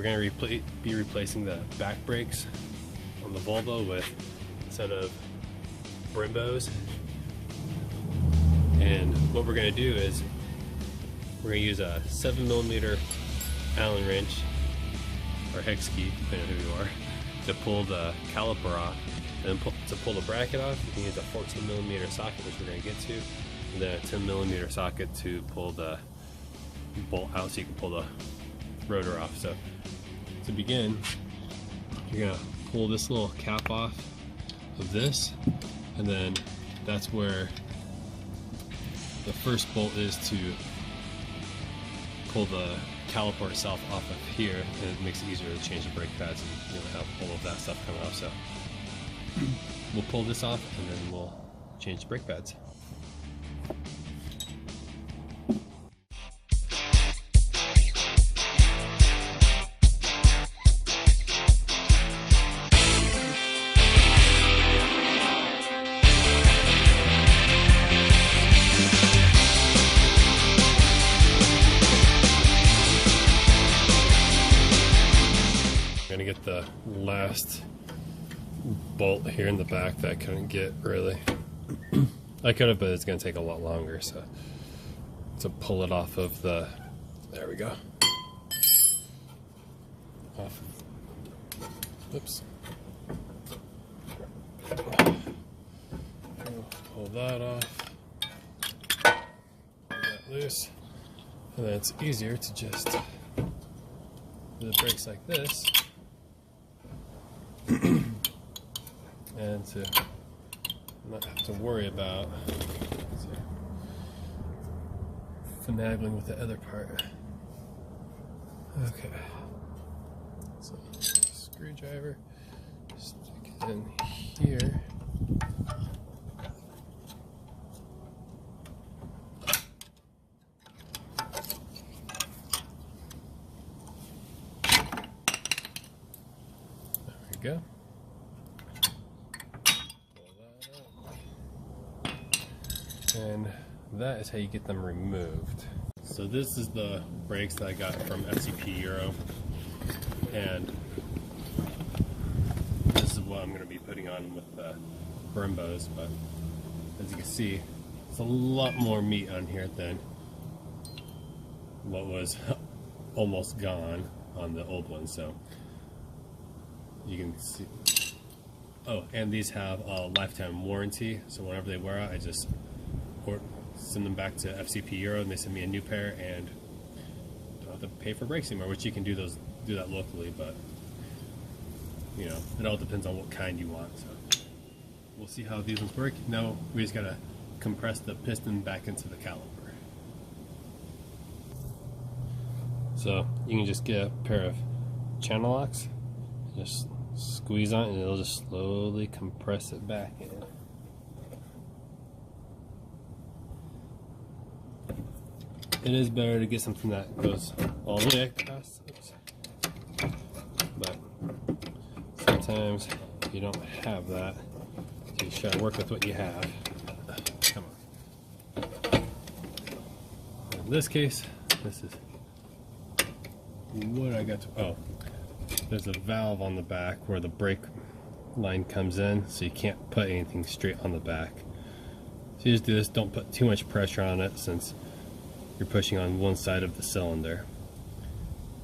we're going to be replacing the back brakes on the Volvo with a set of Brimbos. And what we're going to do is we're going to use a 7mm Allen wrench or hex key, depending on who you are, to pull the caliper off. And then to pull the bracket off, you can use a 14mm socket, which we're going to get to, and then a 10mm socket to pull the bolt out so you can pull the rotor off. So to begin, you're going to pull this little cap off of this, and then that's where the first bolt is to pull the caliper itself off of here, and it makes it easier to change the brake pads and have all of that stuff coming off. So we'll pull this off and then we'll change the brake pads. I'm gonna get the last bolt here in the back that I couldn't get really. I could have, but it's gonna take a lot longer, so to pull it off of the, there we go. Off. Oops. Pull that off. Pull that loose. And then it's easier to just do the brakes like this. And to not have to worry about finagling with the other part. Okay, so screwdriver, stick it in here. There we go. And that is how you get them removed. So this is the brakes that I got from FCP Euro, and this is what I'm going to be putting on with the Brimbos. But as you can see, it's a lot more meat on here than what was almost gone on the old one. So you can see. Oh, and these have a lifetime warranty, so whenever they wear out, I just send them back to FCP Euro and they send me a new pair, and don't have to pay for brakes anymore, which you can do that locally, but you know, it all depends on what kind you want. So we'll see how these ones work. Now we just gotta compress the piston back into the caliper. So you can just get a pair of channel locks, just squeeze on it and it'll just slowly compress it back in. It is better to get something that goes all the way across, but sometimes you don't have that, so you try to work with what you have. Come on. In this case, this is what I got to, oh, there's a valve on the back where the brake line comes in, so you can't put anything straight on the back. So you just do this, don't put too much pressure on it since you're pushing on one side of the cylinder.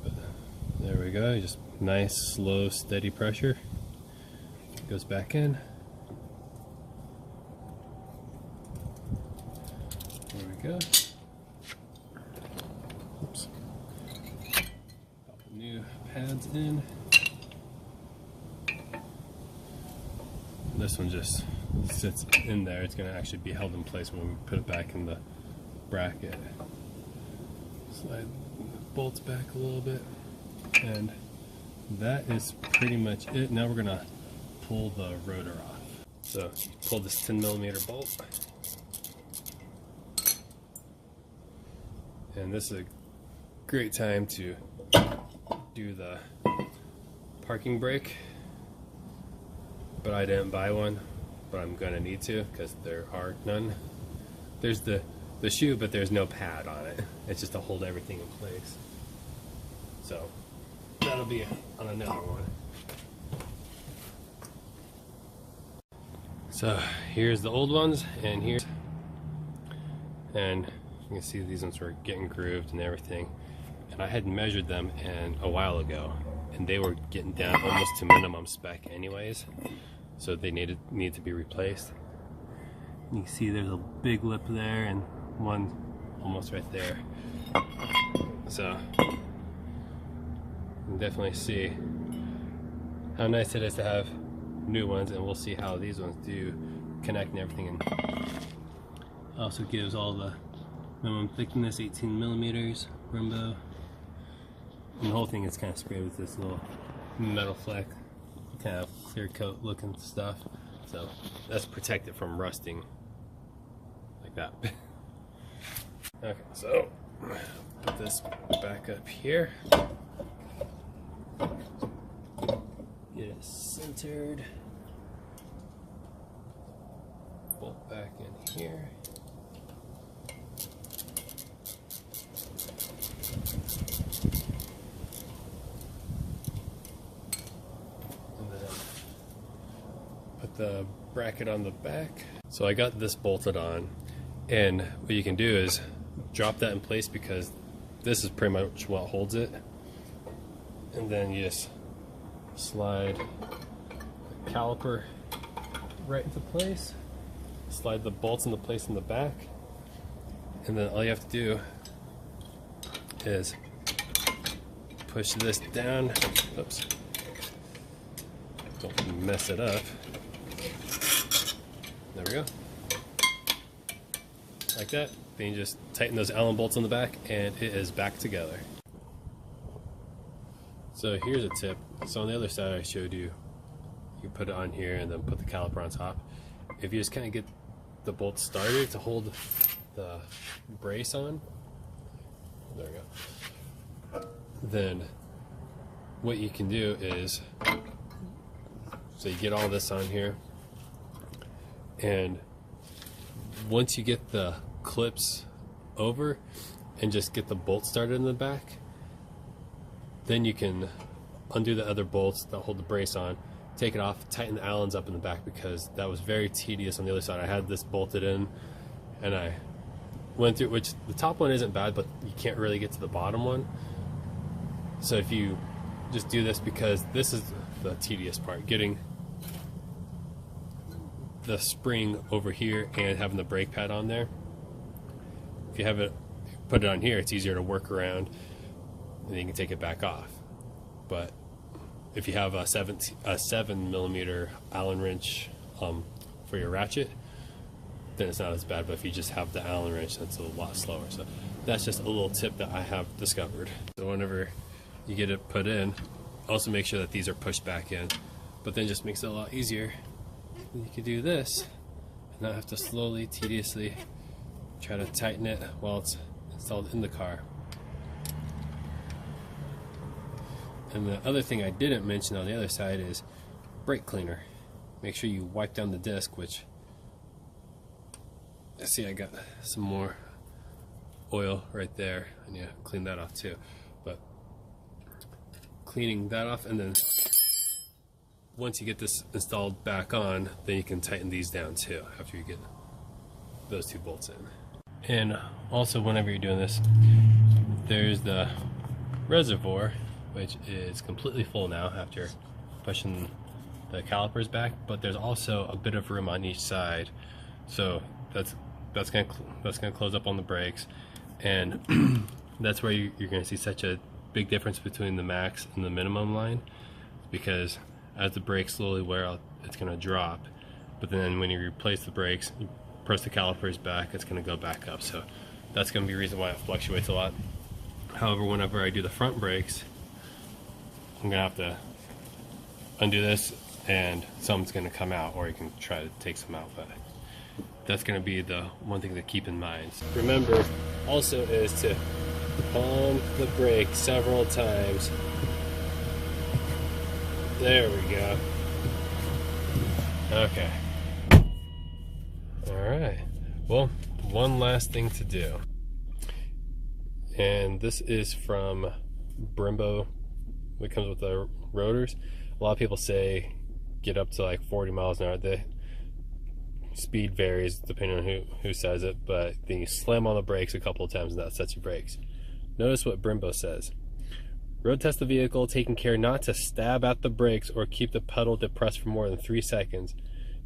But there we go, just nice, slow, steady pressure. Goes back in. There we go. Oops. Pop the new pads in. This one just sits in there. It's going to actually be held in place when we put it back in the bracket. Slide the bolts back a little bit, and that is pretty much it. Now we're going to pull the rotor off. So pull this 10mm bolt, and this is a great time to do the parking brake, but I didn't buy one, but I'm gonna need to because there are none. There's the shoe, but there's no pad on it. It's just to hold everything in place. So that'll be on another one. So here's the old ones, and you can see these ones were getting grooved and everything. And I had measured them a while ago, and they were getting down almost to minimum spec anyways, so they need to be replaced. You can see there's a big lip there and one almost right there. So you can definitely see how nice it is to have new ones, and we'll see how these ones do connect and everything. And also gives all the minimum thickness, 18 millimeters Brembo, and the whole thing is kind of sprayed with this little metal fleck, kind of clear coat looking stuff, so that's protected from rusting like that. Okay, so put this back up here, get it centered, bolt back in here. And then put the bracket on the back. So I got this bolted on, and what you can do is drop that in place because this is pretty much what holds it, and then you just slide the caliper right into place, slide the bolts into place in the back, and then all you have to do is push this down. Oops, don't mess it up. There we go, like that. Then you just tighten those Allen bolts on the back, and it is back together. So here's a tip. So on the other side I showed you, you put it on here and then put the caliper on top. If you just kind of get the bolts started to hold the brace on, there we go, then what you can do is, so you get all this on here, and once you get the clips over and just get the bolt started in the back, then you can undo the other bolts that hold the brace on, take it off, tighten the Allens up in the back, because that was very tedious on the other side. I had this bolted in and I went through, which the top one isn't bad, but you can't really get to the bottom one. So if you just do this, because this is the tedious part, getting the spring over here and having the brake pad on there. If you have it, put it on here, it's easier to work around, and you can take it back off. But if you have a 7 millimeter Allen wrench for your ratchet, then it's not as bad. But if you just have the Allen wrench, that's a lot slower. So that's just a little tip that I have discovered. So whenever you get it put in, also make sure that these are pushed back in, but then just makes it a lot easier. You can do this and not have to slowly, tediously try to tighten it while it's installed in the car. And the other thing I didn't mention on the other side is brake cleaner. Make sure you wipe down the disc, which, see, I got some more oil right there. I need to clean that off too. But cleaning that off, and then once you get this installed back on, then you can tighten these down too after you get those two bolts in. And also, whenever you're doing this, there's the reservoir, which is completely full now after pushing the calipers back, but there's also a bit of room on each side, so that's gonna close up on the brakes, and that's where you're gonna see such a big difference between the max and the minimum line, because as the brakes slowly wear out, it's gonna drop, but then when you replace the brakes, you press the calipers back, it's gonna go back up. So that's gonna be a reason why it fluctuates a lot. However, whenever I do the front brakes, I'm gonna have to undo this, and some's gonna come out, or you can try to take some out, but that's gonna be the one thing to keep in mind. Remember also is to palm the brake several times. There we go. Okay. Alright. Well, one last thing to do. And this is from Brembo that comes with the rotors. A lot of people say get up to like 40 miles an hour. The speed varies depending on who says it, but then you slam on the brakes a couple of times and that sets your brakes. Notice what Brembo says. Road test the vehicle, taking care not to stab at the brakes or keep the pedal depressed for more than 3 seconds.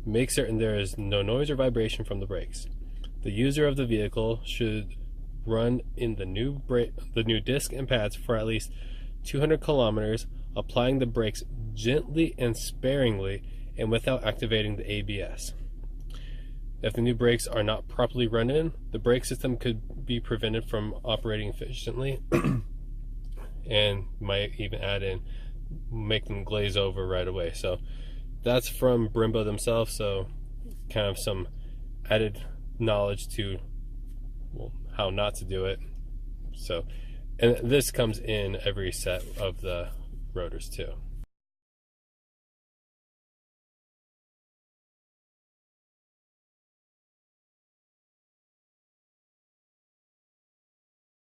Make certain there is no noise or vibration from the brakes. The user of the vehicle should run in the new disc and pads for at least 200 kilometers, applying the brakes gently and sparingly and without activating the ABS. If the new brakes are not properly run in, the brake system could be prevented from operating efficiently and might even add in, make them glaze over right away. So that's from Brembo themselves, so kind of some added knowledge to, well, how not to do it. So, and this comes in every set of the rotors too.